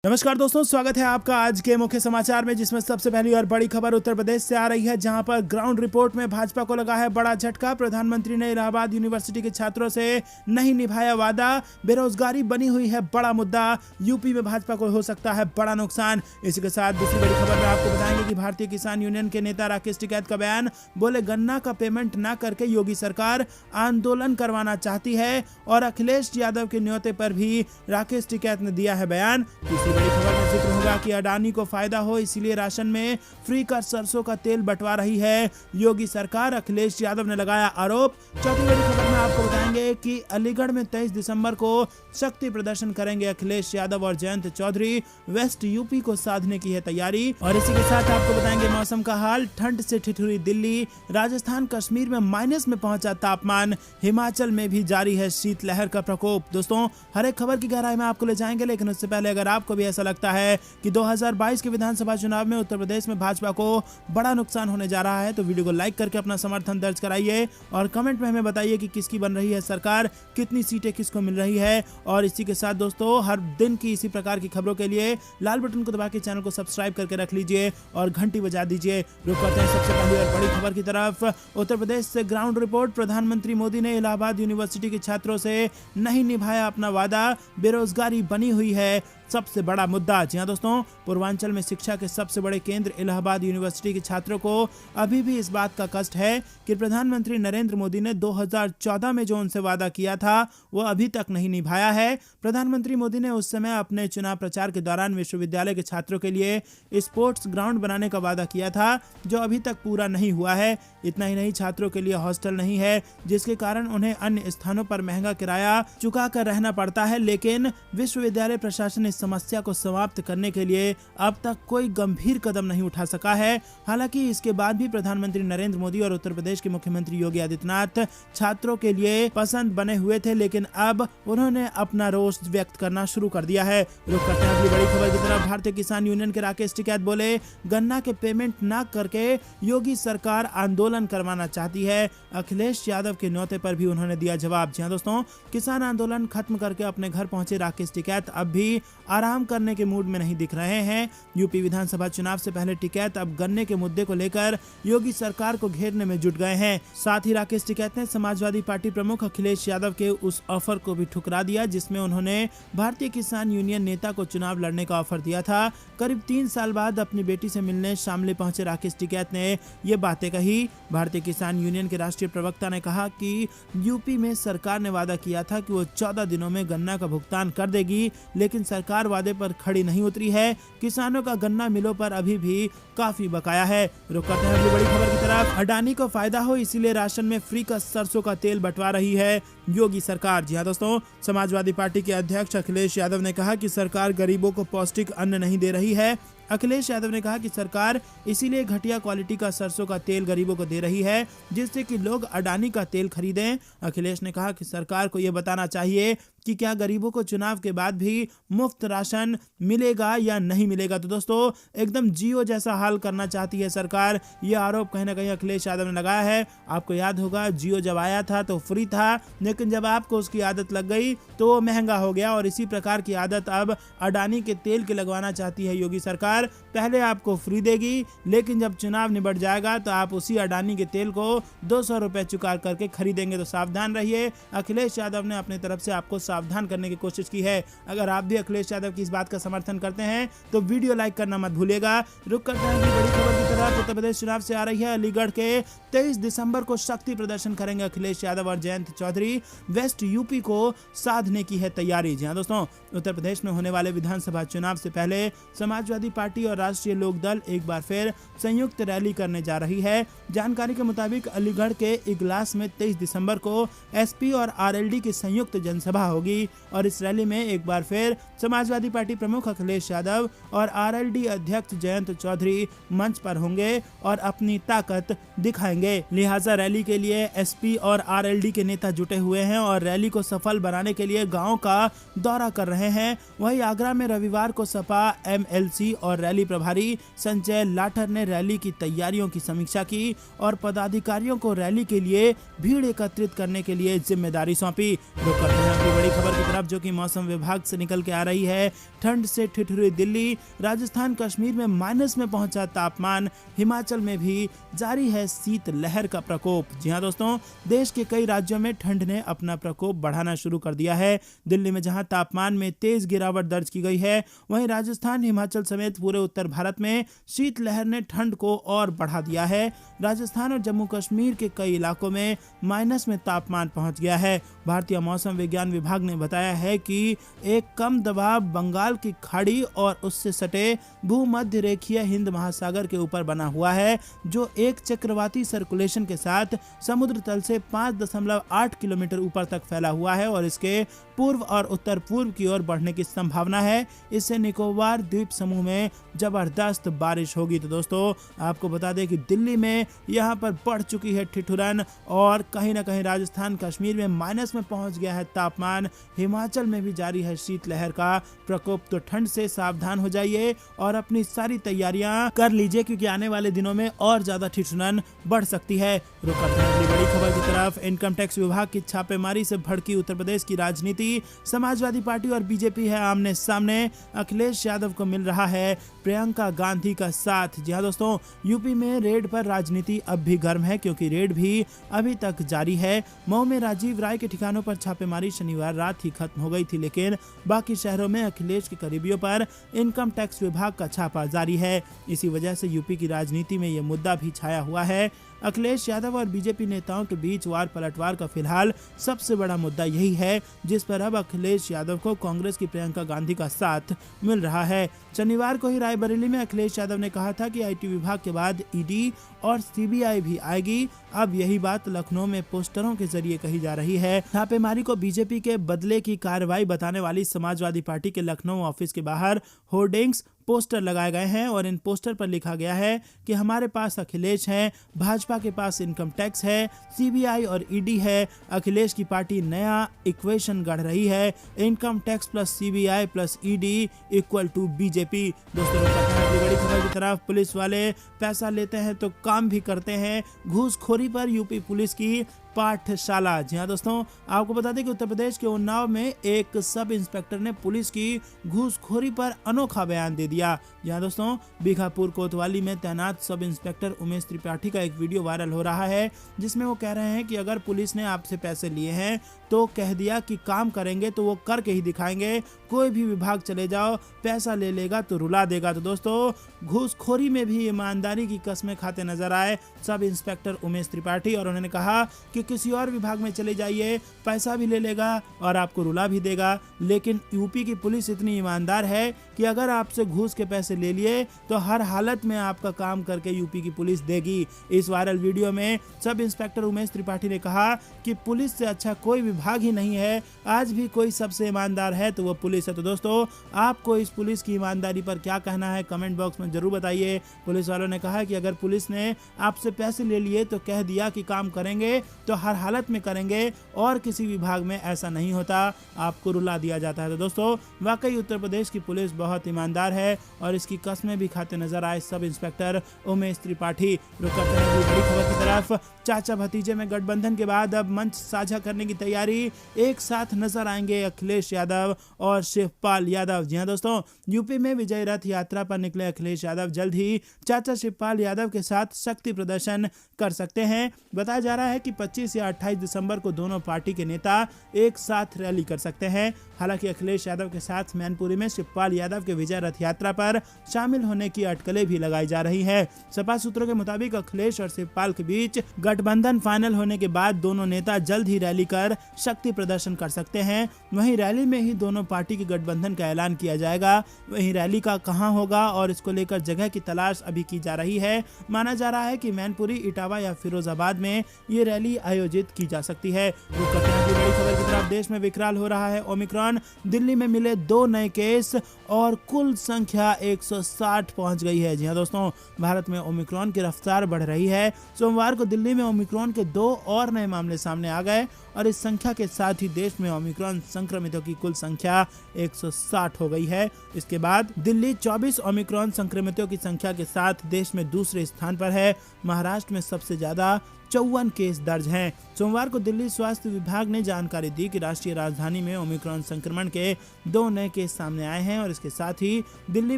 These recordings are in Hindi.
नमस्कार दोस्तों, स्वागत है आपका आज के मुख्य समाचार में, जिसमें सबसे पहली और बड़ी खबर उत्तर प्रदेश से आ रही है, जहां पर ग्राउंड रिपोर्ट में भाजपा को लगा है बड़ा झटका। प्रधानमंत्री ने इलाहाबाद यूनिवर्सिटी के छात्रों से नहीं निभाया वादा, बेरोजगारी बनी हुई है बड़ा मुद्दा, यूपी में भाजपा को हो सकता है बड़ा नुकसान। इसी के साथ दूसरी बड़ी खबर में आपको बताएंगे कि भारतीय किसान यूनियन के नेता राकेश टिकैत का बयान, बोले गन्ना का पेमेंट न करके योगी सरकार आंदोलन करवाना चाहती है, और अखिलेश यादव के न्योते पर भी राकेश टिकैत ने दिया है बयान। बड़ी खबर में जिक्र होगा कि अडानी को फायदा हो इसलिए राशन में फ्री का सरसों का तेल बंटवा रही है योगी सरकार, अखिलेश यादव ने लगाया आरोप। चौथी बड़ी खबर में आपको बताएंगे कि अलीगढ़ में 23 दिसंबर को शक्ति प्रदर्शन करेंगे अखिलेश यादव और जयंत चौधरी, वेस्ट यूपी को साधने की है तैयारी। और इसी के साथ आपको बताएंगे मौसम का हाल, ठंड से ठिठुरी दिल्ली, राजस्थान कश्मीर में माइनस में पहुंचा तापमान, हिमाचल में भी जारी है शीतलहर का प्रकोप। दोस्तों, हर एक खबर की गहराई में आपको ले जाएंगे, लेकिन उससे पहले अगर आपको भी ऐसा लगता है कि 2022 के विधानसभा चुनाव में उत्तर प्रदेश में भाजपा को बड़ा नुकसान होने जा रहा है, तो वीडियो को लाइक करके अपना समर्थन दर्ज कराइए और कमेंट में हमें बताइए कि किसकी बन रही है सरकार, कितनी सीटें किसको मिल रही है। और इसी के साथ दोस्तों, हर दिन की इसी प्रकार की खबरों के लिए लाल बटन को दबा के चैनल को सब्सक्राइब करके रख लीजिए और घंटी बजा दीजिए। रुक करते हैं सबसे पहली और बड़ी खबर की तरफ। उत्तर प्रदेश से ग्राउंड रिपोर्ट, प्रधानमंत्री मोदी ने इलाहाबाद यूनिवर्सिटी के छात्रों से नहीं निभाया अपना वादा, बेरोजगारी बनी हुई है सबसे बड़ा मुद्दा। जी हां दोस्तों, पूर्वांचल में शिक्षा के सबसे बड़े केंद्र इलाहाबाद यूनिवर्सिटी के छात्रों को अभी भी इस बात का कष्ट है कि प्रधानमंत्री नरेंद्र मोदी ने 2014 में जो उनसे वादा किया था वो अभी तक नहीं निभाया है। प्रधानमंत्री मोदी ने उस समय अपने चुनाव प्रचार के दौरान विश्वविद्यालय के छात्रों के लिए स्पोर्ट्स ग्राउंड बनाने का वादा किया था, जो अभी तक पूरा नहीं हुआ है। इतना ही नहीं, छात्रों के लिए हॉस्टल नहीं है, जिसके कारण उन्हें अन्य स्थानों पर महंगा किराया चुका कर रहना पड़ता है। लेकिन विश्वविद्यालय प्रशासन इस समस्या को समाप्त करने के लिए अब तक कोई गंभीर कदम नहीं उठा सका है। हालांकि इसके बाद भी प्रधानमंत्री नरेंद्र मोदी और उत्तर प्रदेश के मुख्यमंत्री योगी आदित्यनाथ छात्रों के लिए पसंद बने हुए थे, लेकिन अब उन्होंने अपना रोष व्यक्त करना शुरू कर दिया है। रुक करते हैं अगली बड़ी खबर की तरफ। भारतीय किसान यूनियन के राकेश टिकैत बोले, गन्ना के पेमेंट न करके योगी सरकार आंदोलन करवाना चाहती है, अखिलेश यादव के न्योते पर भी उन्होंने दिया जवाब। जी हां दोस्तों, किसान आंदोलन खत्म करके अपने घर पहुंचे राकेश टिकैत अब भी आराम करने के मूड में नहीं दिख रहे हैं। यूपी विधानसभा चुनाव से पहले टिकैत अब गन्ने के मुद्दे को लेकर योगी सरकार को घेरने में जुट गए हैं। साथ ही राकेश टिकैत ने समाजवादी पार्टी प्रमुख अखिलेश यादव के उस ऑफर को भी ठुकरा दिया जिसमें उन्होंने भारतीय किसान यूनियन नेता को चुनाव लड़ने का ऑफर दिया था। करीब 3 साल बाद अपनी बेटी से मिलने शामली पहुंचे राकेश टिकैत ने ये बातें कही। भारतीय किसान यूनियन के राष्ट्रीय प्रवक्ता ने कहा कि यूपी में सरकार ने वादा किया था कि वो 14 दिनों में गन्ना का भुगतान कर देगी, लेकिन सरकार वादे पर खड़ी नहीं उतरी है। किसानों का गन्ना मिलों पर अभी भी काफी बकाया है। रुक करते हैं अगली बड़ी खबर की तरफ। अडानी को फायदा हो इसीलिए राशन में फ्री का सरसों का तेल बंटवा रही है योगी सरकार। जी हां दोस्तों, समाजवादी पार्टी के अध्यक्ष अखिलेश यादव ने कहा कि सरकार गरीबों को पौष्टिक अन्न नहीं दे रही है। अखिलेश यादव ने कहा कि सरकार इसीलिए घटिया क्वालिटी का सरसों का तेल गरीबों को दे रही है, जिससे कि लोग अडानी का तेल खरीदें। अखिलेश ने कहा कि सरकार को यह बताना चाहिए कि क्या गरीबों को चुनाव के बाद भी मुफ्त राशन मिलेगा या नहीं मिलेगा। तो दोस्तों, एकदम जियो जैसा हाल करना चाहती है सरकार, यह आरोप कहीं ना कहीं अखिलेश यादव ने लगाया है। आपको याद होगा, जियो जब आया था तो फ्री था, लेकिन जब आपको उसकी आदत लग गई तो वो महंगा हो गया, और इसी प्रकार की आदत अब अडानी के तेल की लगवाना चाहती है योगी सरकार। पहले आपको फ्री देगी, लेकिन जब चुनाव निबट जाएगा तो आप उसी अडानी के तेल को 200 रुपए चुका करके खरीदेंगे। तो सावधान रहिए। अखिलेश यादव ने अपनी तरफ से आपको सावधान करने की कोशिश की है। अगर आप भी अखिलेश यादव की इस बात का समर्थन करते हैं तो वीडियो लाइक करना मत भूलिएगा। रुक करते हैं बड़ी खबर की तरफ। उत्तर प्रदेश चुनाव से आ रही है, अलीगढ़ के 23 दिसंबर को शक्ति प्रदर्शन करेंगे अखिलेश यादव और जयंत चौधरी, वेस्ट यूपी को साधने की है तैयारी। जी हां दोस्तों, उत्तर प्रदेश में होने वाले विधानसभा चुनाव से पहले समाजवादी पार्टी और राष्ट्रीय लोकदल एक बार फिर संयुक्त रैली करने जा रही है। जानकारी के मुताबिक अलीगढ़ के इगलास में 23 दिसंबर को एसपी और आरएलडी की संयुक्त जनसभा होगी, और इस रैली में एक बार फिर समाजवादी पार्टी प्रमुख अखिलेश यादव और आरएलडी अध्यक्ष जयंत चौधरी मंच पर होंगे और अपनी ताकत दिखाएंगे। लिहाजा रैली के लिए एसपी और आरएलडी के नेता जुटे हुए हैं और रैली को सफल बनाने के लिए गाँव का दौरा कर रहे हैं। वहीं आगरा में रविवार को सपा MLC और रैली प्रभारी संजय लाठर ने रैली की तैयारियों की समीक्षा की और पदाधिकारियों को रैली के लिए भीड़ एकत्रित करने के लिए जिम्मेदारी सौंपी। रुक करते हैं अगली बड़ी खबर की तरफ, जो कि मौसम विभाग से निकल के आ रही है। ठंड से ठिठुरी दिल्ली, राजस्थान कश्मीर में माइनस में पहुंचा तापमान, हिमाचल में भी जारी है शीत लहर का प्रकोप। जी हां दोस्तों, देश के कई राज्यों में ठंड ने अपना प्रकोप बढ़ाना शुरू कर दिया है। दिल्ली में जहां तापमान में तेज गिरावट दर्ज की गई है, वहीं राजस्थान, हिमाचल समेत पूरे उत्तर भारत में शीत लहर ने ठंड को और बढ़ा दिया है। राजस्थान और जम्मू कश्मीर के कई इलाकों में माइनस में तापमान पहुंच गया है। भारतीय मौसम विज्ञान विभाग ने बताया है कि एक कम दबाव बंगाल की खाड़ी और उससे सटे भूमध्य रेखीय हिंद महासागर के ऊपर बना हुआ है, जो एक चक्रवाती सर्कुलेशन के साथ समुद्र तल से 5.8 किलोमीटर ऊपर तक फैला हुआ है और इसके पूर्व और उत्तर पूर्व की ओर बढ़ने की संभावना है। इससे निकोबार द्वीप समूह में जबरदस्त बारिश होगी। तो दोस्तों, आपको बता दें कि दिल्ली में यहाँ पर बढ़ चुकी है ठिठुरन और कहीं ना कहीं राजस्थान कश्मीर में माइनस में पहुंच गया है तापमान। हिमाचल में भी जारी है शीतलहर का प्रकोप। तो ठंड से सावधान हो जाइए और अपनी सारी तैयारियां कर लीजिए, क्योंकि आने वाले दिनों में और ज्यादा ठिठुरन बढ़ सकती है। रुक करते हैं अगली बड़ी खबर की तरफ। इनकम टैक्स विभाग की छापेमारी से भड़की उत्तर प्रदेश की राजनीति। समाजवादी पार्टी और बीजेपी है आमने सामने। अखिलेश यादव को मिल रहा है प्रियंका गांधी का साथ। जी हाँ दोस्तों, यूपी में रेड पर राजनीति अब भी गर्म है, क्योंकि रेड भी अभी तक जारी है। मऊ में राजीव राय के ठिकानों पर छापेमारी शनिवार रात ही खत्म हो गई थी, लेकिन बाकी शहरों में अखिलेश के करीबियों पर इनकम टैक्स विभाग का छापा जारी है। इसी वजह से यूपी की राजनीति में यह मुद्दा भी छाया हुआ है। अखिलेश यादव और बीजेपी नेताओं के बीच वार पलटवार का फिलहाल सबसे बड़ा मुद्दा यही है, जिस पर अब अखिलेश यादव को कांग्रेस की प्रियंका गांधी का साथ मिल रहा है। शनिवार को ही रायबरेली में अखिलेश यादव ने कहा था कि IT विभाग के बाद ED और CBI भी आएगी। अब यही बात लखनऊ में पोस्टरों के जरिए कही जा रही है। छापेमारी को बीजेपी के बदले की कार्रवाई बताने वाली समाजवादी पार्टी के लखनऊ ऑफिस के बाहर होर्डिंग्स, पोस्टर लगाए गए हैं और इन पोस्टर पर लिखा गया है कि हमारे पास अखिलेश हैं, भाजपा के पास इनकम टैक्स है, CBI और ED है। अखिलेश की पार्टी नया इक्वेशन गढ़ रही है, income tax plus CBI plus ED equal to BJP। दोस्तों, बड़ी खबर की तरफ। पुलिस वाले पैसा लेते हैं तो काम भी करते हैं, घूसखोरी पर यूपी पुलिस की पाठशाला। जी हाँ दोस्तों, आपको बता दें कि उत्तर प्रदेश के उन्नाव में एक सब इंस्पेक्टर ने पुलिस की घूसखोरी पर अनोखा बयान दे दिया। जी हाँ दोस्तों, बीघापुर कोतवाली में तैनात सब इंस्पेक्टर उमेश त्रिपाठी का एक वीडियो वायरल हो रहा है, जिसमें वो कह रहे हैं कि अगर पुलिस ने आपसे पैसे लिए हैं तो कह दिया कि काम करेंगे तो वो करके ही दिखाएंगे। कोई भी विभाग चले जाओ, पैसा ले लेगा तो रुला देगा। तो दोस्तों, घूसखोरी में भी ईमानदारी की कस्में खाते नजर आए सब इंस्पेक्टर उमेश त्रिपाठी, और उन्होंने कहा कि किसी और विभाग में चले जाइए, पैसा भी ले लेगा और आपको रुला भी देगा। लेकिन यूपी की पुलिस इतनी ईमानदार है कि अगर आपसे घूस के पैसे ले लिए तो हर हालत में आपका काम करके यूपी की पुलिस देगी। इस वायरल वीडियो में सब इंस्पेक्टर उमेश त्रिपाठी ने कहा कि पुलिस से अच्छा कोई विभाग ही नहीं है। आज भी कोई सबसे ईमानदार है तो वो पुलिस है। तो दोस्तों, आपको इस पुलिस की ईमानदारी पर क्या कहना है, कमेंट बॉक्स में जरूर बताइए। पुलिस वालों ने कहा कि अगर पुलिस ने आपसे पैसे ले लिए तो कह दिया कि काम करेंगे तो हर हालत में करेंगे, और किसी विभाग में ऐसा नहीं होता, आपको रुला दिया जाता है। तो दोस्तों, वाकई उत्तर प्रदेश की पुलिस बहुत ईमानदार है और इसकी कस्में भी खाते नजर आए सब इंस्पेक्टर उमेश त्रिपाठी। रुक करते हैं बड़ी खबर की तरफ। चाचा भतीजे में गठबंधन के बाद अब मंच साझा करने की तैयारी। एक साथ नजर आएंगे अखिलेश यादव और शिवपाल यादव। जी हाँ दोस्तों, यूपी में विजय रथ यात्रा पर निकले अखिलेश यादव जल्द ही चाचा शिवपाल यादव के साथ शक्ति प्रदर्शन कर सकते हैं। बताया जा रहा है कि 25 या 28 दिसंबर को दोनों पार्टी के नेता एक साथ रैली कर सकते हैं। हालांकि अखिलेश यादव के साथ मैनपुरी में शिवपाल यादव के विजय रथ यात्रा पर शामिल होने की अटकलें भी लगाई जा रही है। सपा सूत्रों के मुताबिक अखिलेश और शिवपाल के बीच गठबंधन फाइनल होने के बाद दोनों नेता जल्द ही रैली कर शक्ति प्रदर्शन कर सकते हैं। वहीं रैली में ही दोनों पार्टी के गठबंधन का ऐलान किया जाएगा। वहीं रैली का कहां होगा और इसको लेकर जगह की तलाश अभी की जा रही है। माना जा रहा है कि मैनपुरी, इटावा या फिरोजाबाद में ये रैली आयोजित की जा सकती है। बड़ी खबर की तरफ। देश में विकराल हो रहा है ओमिक्रॉन। दिल्ली में मिले 2 नए केस और कुल संख्या 160 पहुंच गई है। जी हाँ दोस्तों, भारत में ओमिक्रॉन की रफ्तार बढ़ रही है। सोमवार को दिल्ली में ओमिक्रॉन के 2 और नए मामले सामने आ गए और इस संख्या के साथ ही देश में ओमिक्रॉन संक्रमितों की कुल संख्या 160 हो गई है। इसके बाद दिल्ली 24 ओमिक्रॉन संक्रमितों की संख्या के साथ देश में दूसरे स्थान पर है। महाराष्ट्र में सबसे ज्यादा 54 केस दर्ज हैं। सोमवार को दिल्ली स्वास्थ्य विभाग ने जानकारी दी कि राष्ट्रीय राजधानी में ओमिक्रॉन संक्रमण के 2 नए केस सामने आए हैं और इसके साथ ही दिल्ली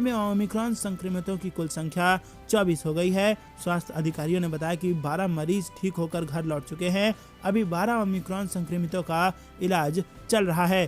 में ओमिक्रॉन संक्रमितों की कुल संख्या 24 हो गई है। स्वास्थ्य अधिकारियों ने बताया कि 12 मरीज ठीक होकर घर लौट चुके हैं। अभी 12 ओमिक्रॉन संक्रमितों का इलाज चल रहा है।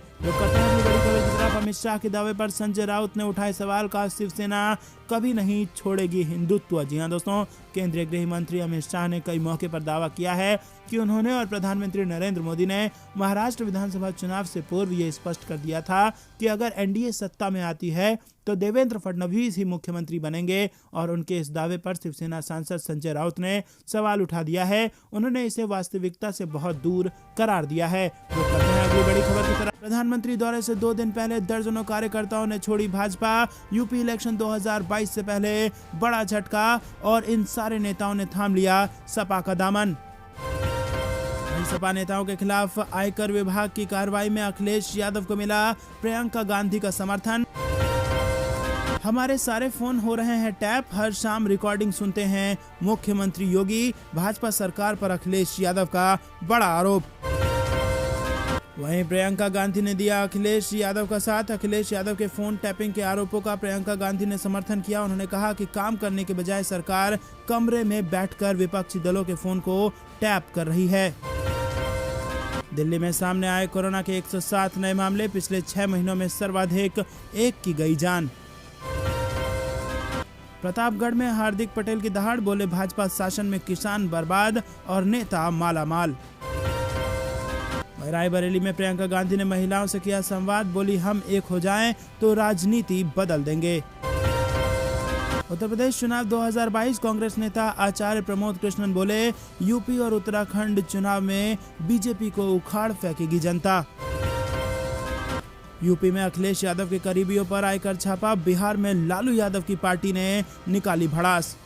अमित शाह के दावे पर संजय राउत ने उठाए सवाल, का शिवसेना कभी नहीं छोड़ेगी हिंदुत्व। जी हाँ दोस्तों, केंद्रीय गृह मंत्री अमित शाह ने कई मौके पर दावा किया है कि उन्होंने और प्रधानमंत्री नरेंद्र मोदी ने महाराष्ट्र विधानसभा चुनाव से पूर्व ये स्पष्ट कर दिया था कि अगर एनडीए सत्ता में आती है तो देवेंद्र फडणवीस ही मुख्यमंत्री बनेंगे और उनके इस दावे पर शिवसेना सांसद संजय राउत ने सवाल उठा दिया है। उन्होंने इसे वास्तविकता से बहुत दूर करार दिया है। अगली बड़ी खबर की तरफ, प्रधानमंत्री दौरे से 2 दिन पहले दर्जनों कार्यकर्ताओं ने छोड़ी भाजपा। यूपी इलेक्शन 2022 से पहले बड़ा झटका और इन सारे नेताओं ने थाम लिया सपा का दामन। सपा नेताओं के खिलाफ आयकर विभाग की कार्रवाई में अखिलेश यादव को मिला प्रियंका गांधी का समर्थन। हमारे सारे फोन हो रहे हैं टैप, हर शाम रिकॉर्डिंग सुनते हैं मुख्यमंत्री योगी। भाजपा सरकार पर अखिलेश यादव का बड़ा आरोप। वहीं प्रियंका गांधी ने दिया अखिलेश यादव का साथ। अखिलेश यादव के फोन टैपिंग के आरोपों का प्रियंका गांधी ने समर्थन किया। उन्होंने कहा कि काम करने के बजाय सरकार कमरे में बैठकर विपक्षी दलों के फोन को टैप कर रही है। दिल्ली में सामने आए कोरोना के 107 नए मामले, पिछले 6 महीनों में सर्वाधिक, 1 की गई जान। प्रतापगढ़ में हार्दिक पटेल की दहाड़, बोले भाजपा शासन में किसान बर्बाद और नेता मालामाल। रायबरेली में प्रियंका गांधी ने महिलाओं से किया संवाद, बोली हम एक हो जाएं तो राजनीति बदल देंगे। उत्तर प्रदेश चुनाव 2022, कांग्रेस नेता आचार्य प्रमोद कृष्णन बोले यूपी और उत्तराखंड चुनाव में बीजेपी को उखाड़ फेंकेगी जनता। यूपी में अखिलेश यादव के करीबियों पर आयकर छापा, बिहार में लालू यादव की पार्टी ने निकाली भड़ास।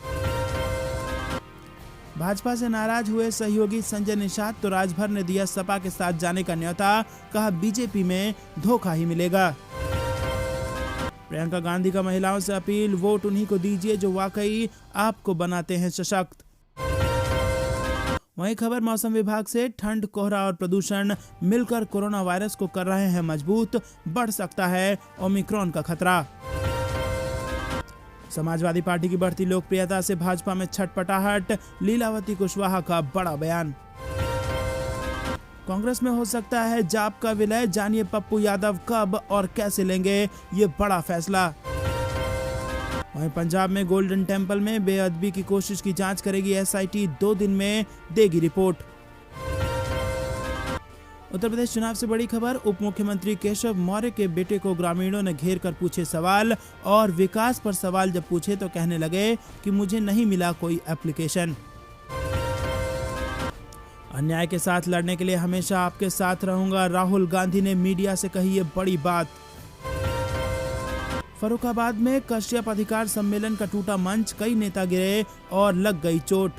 भाजपा से नाराज हुए सहयोगी संजय निषाद, तो राजभर ने दिया सपा के साथ जाने का न्योता, कहा बीजेपी में धोखा ही मिलेगा। प्रियंका गांधी का महिलाओं से अपील, वोट उन्हीं को दीजिए जो वाकई आपको बनाते हैं सशक्त। वहीं खबर मौसम विभाग से, ठंड, कोहरा और प्रदूषण मिलकर कोरोना वायरस को कर रहे हैं मजबूत, बढ़ सकता है ओमिक्रॉन का खतरा। समाजवादी पार्टी की बढ़ती लोकप्रियता से भाजपा में छटपटाहट, लीलावती कुशवाहा का बड़ा बयान। कांग्रेस में हो सकता है जाप का विलय, जानिए पप्पू यादव कब और कैसे लेंगे ये बड़ा फैसला। वहीं पंजाब में गोल्डन टेम्पल में बेअदबी की कोशिश की जांच करेगी एसआईटी, 2 दिन में देगी रिपोर्ट। उत्तर प्रदेश चुनाव से बड़ी खबर, उप मुख्यमंत्री केशव मौर्य के बेटे को ग्रामीणों ने घेर कर पूछे सवाल, और विकास पर सवाल जब पूछे तो कहने लगे कि मुझे नहीं मिला कोई एप्लीकेशन। अन्याय के साथ लड़ने के लिए हमेशा आपके साथ रहूंगा, राहुल गांधी ने मीडिया से कही ये बड़ी बात। फर्रुखाबाद में कश्यप अधिकार सम्मेलन का टूटा मंच, कई नेता गिरे और लग गई चोट।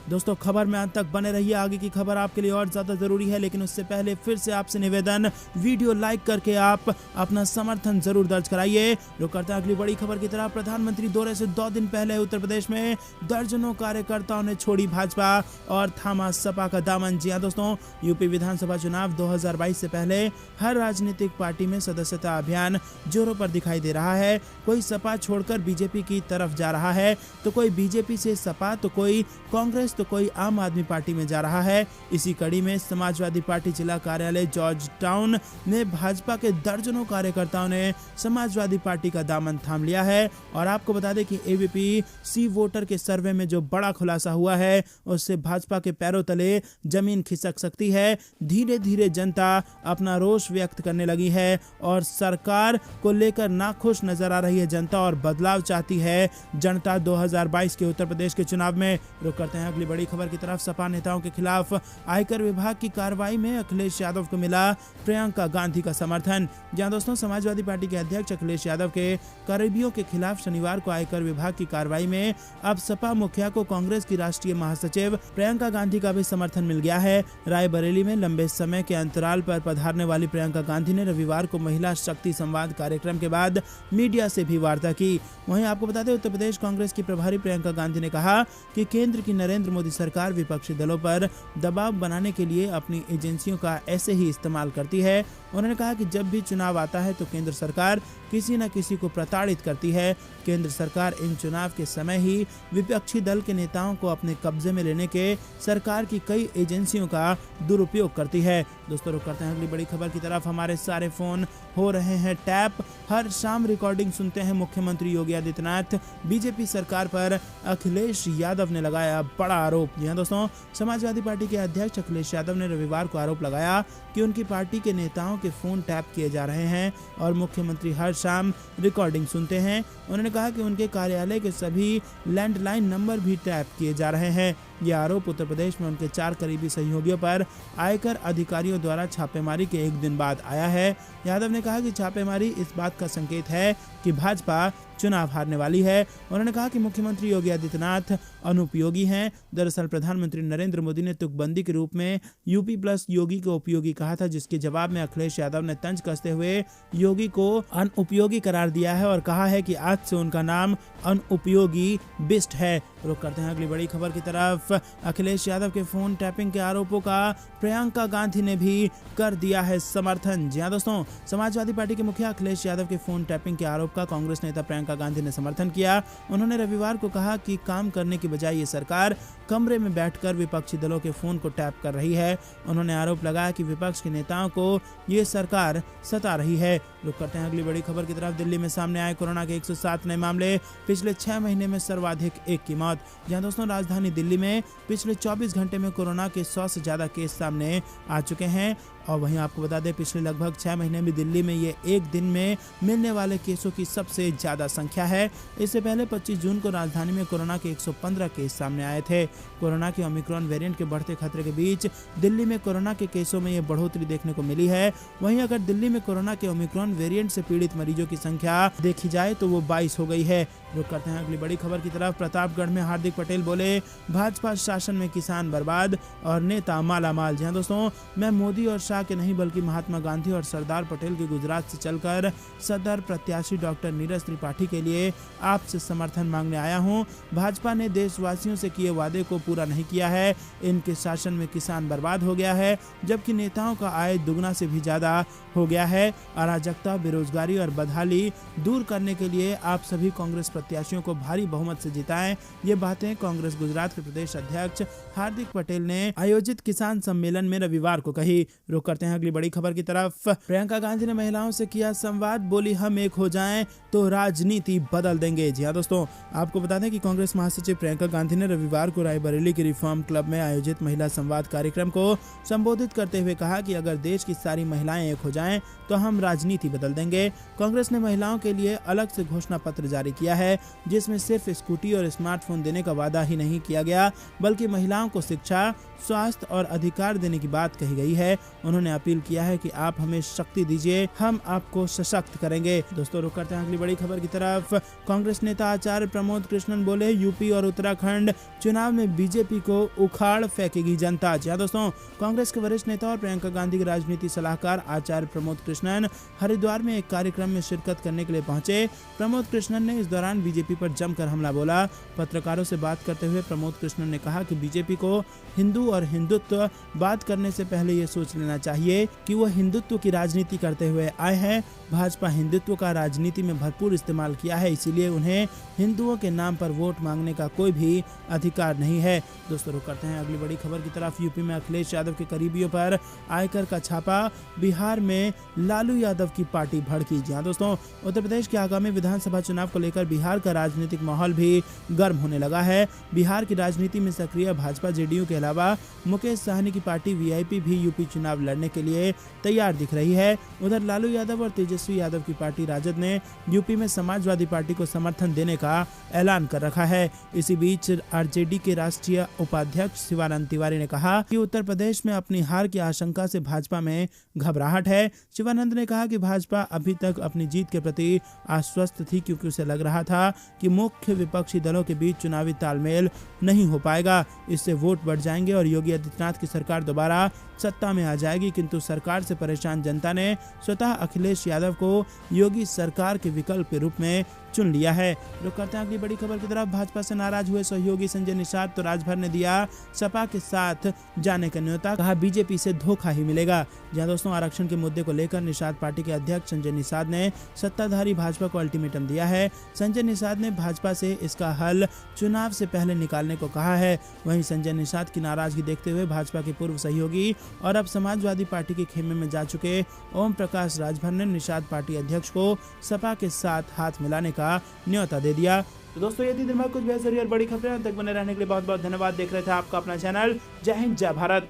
दोस्तों खबर में अंत तक बने रहिए, आगे की खबर आपके लिए और ज्यादा जरूरी है, लेकिन उससे पहले फिर से आपसे निवेदन, वीडियो लाइक करके आप अपना समर्थन जरूर दर्ज कराइए। रुक करते हैं अगली बड़ी खबर की तरफ। प्रधानमंत्री दौरे से 2 दिन पहले उत्तर प्रदेश में दर्जनों कार्यकर्ताओं ने छोड़ी भाजपा और थामा सपा का दामन। जी हां दोस्तों, यूपी विधानसभा चुनाव 2022 से पहले हर राजनीतिक पार्टी में सदस्यता अभियान जोरों पर दिखाई दे रहा है। कोई सपा छोड़कर बीजेपी की तरफ जा रहा है, तो कोई बीजेपी से सपा, तो कोई कांग्रेस, तो कोई आम आदमी पार्टी में जा रहा है। इसी कड़ी में समाजवादी पार्टी जिला कार्यालय जॉर्ज टाउन में भाजपा के दर्जनों कार्यकर्ताओं ने समाजवादी पार्टी का दामन थाम लिया है। और आपको बता दें कि एबीपी सी वोटर के सर्वे में जो बड़ा खुलासा हुआ है, उससे भाजपा के पैरों तले जमीन खिसक सकती है। धीरे धीरे जनता अपना रोष व्यक्त करने लगी है और सरकार को लेकर नाखुश नजर आ रही है जनता और बदलाव चाहती है जनता 2022 के उत्तर प्रदेश के चुनाव में। रुक करते हैं अगली बड़ी खबर की तरफ सपा नेताओं के खिलाफ आयकर विभाग की कार्रवाई में अखिलेश यादव को मिला प्रियंका गांधी का समर्थन। जहां दोस्तों समाजवादी पार्टी के अध्यक्ष अखिलेश यादव के करीबियों के खिलाफ शनिवार को आयकर विभाग की कार्रवाई में अब सपा मुखिया को कांग्रेस की राष्ट्रीय महासचिव प्रियंका गांधी का भी समर्थन मिल गया है। रायबरेली में लंबे समय के अंतराल पर पधारने वाली प्रियंका गांधी ने रविवार को महिला शक्ति संवाद कार्यक्रम के बाद मीडिया से भी वार्ता की। वहीं आपको बता दें, उत्तर प्रदेश कांग्रेस की प्रभारी प्रियंका गांधी ने कहा कि केंद्र की नरेंद्र मोदी सरकार विपक्षी दलों पर दबाव बनाने के लिए अपनी एजेंसियों का ऐसे ही इस्तेमाल करती है। उन्होंने कहा कि जब भी चुनाव आता है तो केंद्र सरकार किसी न किसी को प्रताड़ित करती है। केंद्र सरकार इन चुनाव के समय ही विपक्षी दल के नेताओं को अपने कब्जे में लेने के सरकार की कई एजेंसियों का दुरुपयोग करती है। दोस्तों रुक करते हैं अगली बड़ी खबर की तरफ। हमारे सारे फोन हो रहे हैं टैप, हर शाम रिकॉर्डिंग सुनते हैं मुख्यमंत्री योगी आदित्यनाथ। बीजेपी सरकार पर अखिलेश यादव ने लगाया बड़ा आरोप। जी हां दोस्तों, समाजवादी पार्टी के अध्यक्ष अखिलेश यादव ने रविवार को आरोप लगाया कि उनकी पार्टी के नेताओं के फोन टैप किए जा रहे हैं और मुख्यमंत्री हर शाम रिकॉर्डिंग सुनते हैं। उन्होंने कहा कि उनके कार्यालय के सभी लैंडलाइन नंबर भी टैप किए जा रहे हैं। यह आरोप उत्तर प्रदेश में उनके 4 करीबी सहयोगियों पर आयकर अधिकारियों द्वारा छापेमारी के एक दिन बाद आया है। यादव ने कहा कि छापेमारी इस बात का संकेत है कि भाजपा चुनाव हारने वाली है। उन्होंने कहा कि मुख्यमंत्री योगी आदित्यनाथ अनुपयोगी हैं। दरअसल प्रधानमंत्री नरेंद्र मोदी ने तुकबंदी के रूप में यूपी प्लस योगी को उपयोगी कहा था, जिसके जवाब में अखिलेश यादव ने तंज कसते हुए योगी को अनुपयोगी करार दिया है और कहा है कि आज से उनका नाम अनुपयोगी बिस्ट है। रुक करते हैं अगली बड़ी खबर की तरफ। अखिलेश यादव के फोन टैपिंग के आरोपों का प्रियंका गांधी ने भी कर दिया है समर्थन। जी हां दोस्तों, समाजवादी पार्टी के मुखिया अखिलेश यादव के फोन टैपिंग के आरोप का कांग्रेस नेता प्रियंका गांधी ने समर्थन किया। उन्होंने रविवार को कहा कि काम करने की बजाय ये सरकार कमरे में बैठकर विपक्षी दलों के फोन को टैप कर रही है। उन्होंने आरोप लगाया कि विपक्ष के नेताओं को ये सरकार सता रही है। रुक करते हैं अगली बड़ी खबर की तरफ। दिल्ली में सामने आए कोरोना के 107 नए मामले, पिछले 6 महीने में सर्वाधिक एक की मौत। जहां दोस्तों राजधानी दिल्ली में पिछले 24 घंटे में कोरोना के 100 से ज्यादा केस सामने आ चुके हैं। और वहीं आपको बता दें, पिछले लगभग 6 महीने में दिल्ली में ये एक दिन में मिलने वाले केसों की सबसे ज्यादा संख्या है। इससे पहले 25 जून को राजधानी में कोरोना के 115 केस सामने आए थे। कोरोना के ओमिक्रॉन वेरिएंट के बढ़ते खतरे के बीच दिल्ली में कोरोना के केसों में ये बढ़ोतरी देखने को मिली है। वहीं अगर दिल्ली में कोरोना के ओमिक्रॉन वेरिएंट से पीड़ित मरीजों की संख्या देखी जाए तो वो 22 हो गई है। रुक करते हैं अगली बड़ी खबर की तरफ। प्रतापगढ़ में हार्दिक पटेल बोले, भाजपा शासन में किसान बर्बाद और नेता मालामाल। जी हां दोस्तों, मैं मोदी और शाह के नहीं बल्कि महात्मा गांधी और सरदार पटेल के गुजरात से चलकर सदर प्रत्याशी डॉक्टर नीरज त्रिपाठी के लिए आपसे समर्थन मांगने आया हूं। भाजपा ने देशवासियों से किए वादे को पूरा नहीं किया है। इनके शासन में किसान बर्बाद हो गया है, जबकि नेताओं का आय दुगना से भी ज्यादा हो गया है। अराजकता, बेरोजगारी और बदहाली दूर करने के लिए आप सभी कांग्रेस प्रत्याशियों को भारी बहुमत से जिताएं। ये बातें कांग्रेस गुजरात के प्रदेश अध्यक्ष हार्दिक पटेल ने आयोजित किसान सम्मेलन में रविवार को कही। रुक करते हैं अगली बड़ी खबर की तरफ। प्रियंका गांधी ने महिलाओं से किया संवाद, बोली हम एक हो जाएं तो राजनीति बदल देंगे। जी हां दोस्तों, आपको बता दें कि कांग्रेस महासचिव प्रियंका गांधी ने रविवार को रायबरेली के रिफॉर्म क्लब में आयोजित महिला संवाद कार्यक्रम को संबोधित करते हुए कहा कि अगर देश की सारी महिलाएं एक हो जाएं तो हम राजनीति बदल देंगे। कांग्रेस ने महिलाओं के लिए अलग से घोषणा पत्र जारी किया है, जिसमें सिर्फ स्कूटी और स्मार्टफोन देने का वादा ही नहीं किया गया, बल्कि महिलाओं को शिक्षा, स्वास्थ्य और अधिकार देने की बात कही गई है। उन्होंने अपील किया है कि आप हमें शक्ति दीजिए, हम आपको सशक्त करेंगे। दोस्तों रुक करते हैं अगली बड़ी खबर की तरफ। कांग्रेस नेता आचार्य प्रमोद कृष्णन बोले, यूपी और उत्तराखंड चुनाव में बीजेपी को उखाड़ फेंकेगी जनता। जी हां दोस्तों, कांग्रेस के वरिष्ठ नेता और प्रियंका गांधी के राजनीति सलाहकार आचार्य प्रमोद कृष्णन हरिद्वार में एक कार्यक्रम में शिरकत करने के लिए पहुंचे। प्रमोद कृष्णन ने इस दौरान बीजेपी पर जमकर हमला बोला। पत्रकारों से बात करते हुए प्रमोद कृष्णन ने कहा कि बीजेपी को हिंदू और हिंदुत्व बात करने से पहले ये सोच लेना चाहिए कि वो हिंदुत्व की राजनीति करते हुए आए हैं। भाजपा हिंदुत्व का राजनीति में भरपूर इस्तेमाल किया है, इसीलिए उन्हें हिंदुओं के नाम पर वोट मांगने का कोई भी अधिकार नहीं है। दोस्तों रुक करते हैं अगली बड़ी खबर की तरफ। यूपी में अखिलेश यादव के करीबियों पर आयकर का छापा, बिहार में लालू यादव की पार्टी भड़की। जी हां दोस्तों, उत्तर प्रदेश के आगामी विधानसभा चुनाव को लेकर बिहार का राजनीतिक माहौल भी गर्म होने लगा है। बिहार की राजनीति में सक्रिय भाजपा जेडीयू के अलावा मुकेश साहनी की पार्टी वीआईपी भी यूपी चुनाव लड़ने के लिए तैयार दिख रही है। उधर लालू यादव और तेजस्वी यादव की पार्टी राजद ने यूपी में समाजवादी पार्टी को समर्थन देने का ऐलान कर रखा है। इसी बीच आरजेडी के राष्ट्रीय उपाध्यक्ष शिवानंद तिवारी ने कहा कि उत्तर प्रदेश में अपनी हार की आशंका से भाजपा में घबराहट है। शिवानंद ने कहा कि भाजपा अभी तक अपनी जीत के प्रति आश्वस्त थी, क्योंकि उसे लग रहा था कि मुख्य विपक्षी दलों के बीच चुनावी तालमेल नहीं हो पाएगा, इससे वोट बढ़ जाएंगे और योगी आदित्यनाथ की सरकार दोबारा सत्ता में आ जाएगी। किंतु सरकार से परेशान जनता ने स्वतः अखिलेश यादव को योगी सरकार के विकल्प के रूप में चुन लिया है। रुक करते हैं अगली बड़ी खबर की तरफ। भाजपा से नाराज हुए सहयोगी संजय निषाद तो राजभर ने दिया सपा के साथ जाने का न्योता, कहा बीजेपी से धोखा ही मिलेगा। जहां दोस्तों आरक्षण के मुद्दे को लेकर निषाद पार्टी के अध्यक्ष संजय निषाद ने सत्ताधारी भाजपा को अल्टीमेटम दिया है। संजय निषाद ने भाजपा से इसका हल चुनाव से पहले निकालने को कहा है। वहीं संजय निषाद की नाराजगी देखते हुए भाजपा के पूर्व सहयोगी और अब समाजवादी पार्टी के खेमे में जा चुके ओम प्रकाश राजभर ने निषाद पार्टी अध्यक्ष को सपा के साथ हाथ मिलाने का न्योता दे दिया। तो दोस्तों ये थी दिन भर कुछ बेहतरीन और बड़ी खबरें। तक बने रहने के लिए बहुत बहुत धन्यवाद। देख रहे थे आपका अपना चैनल जय हिंद जय भारत।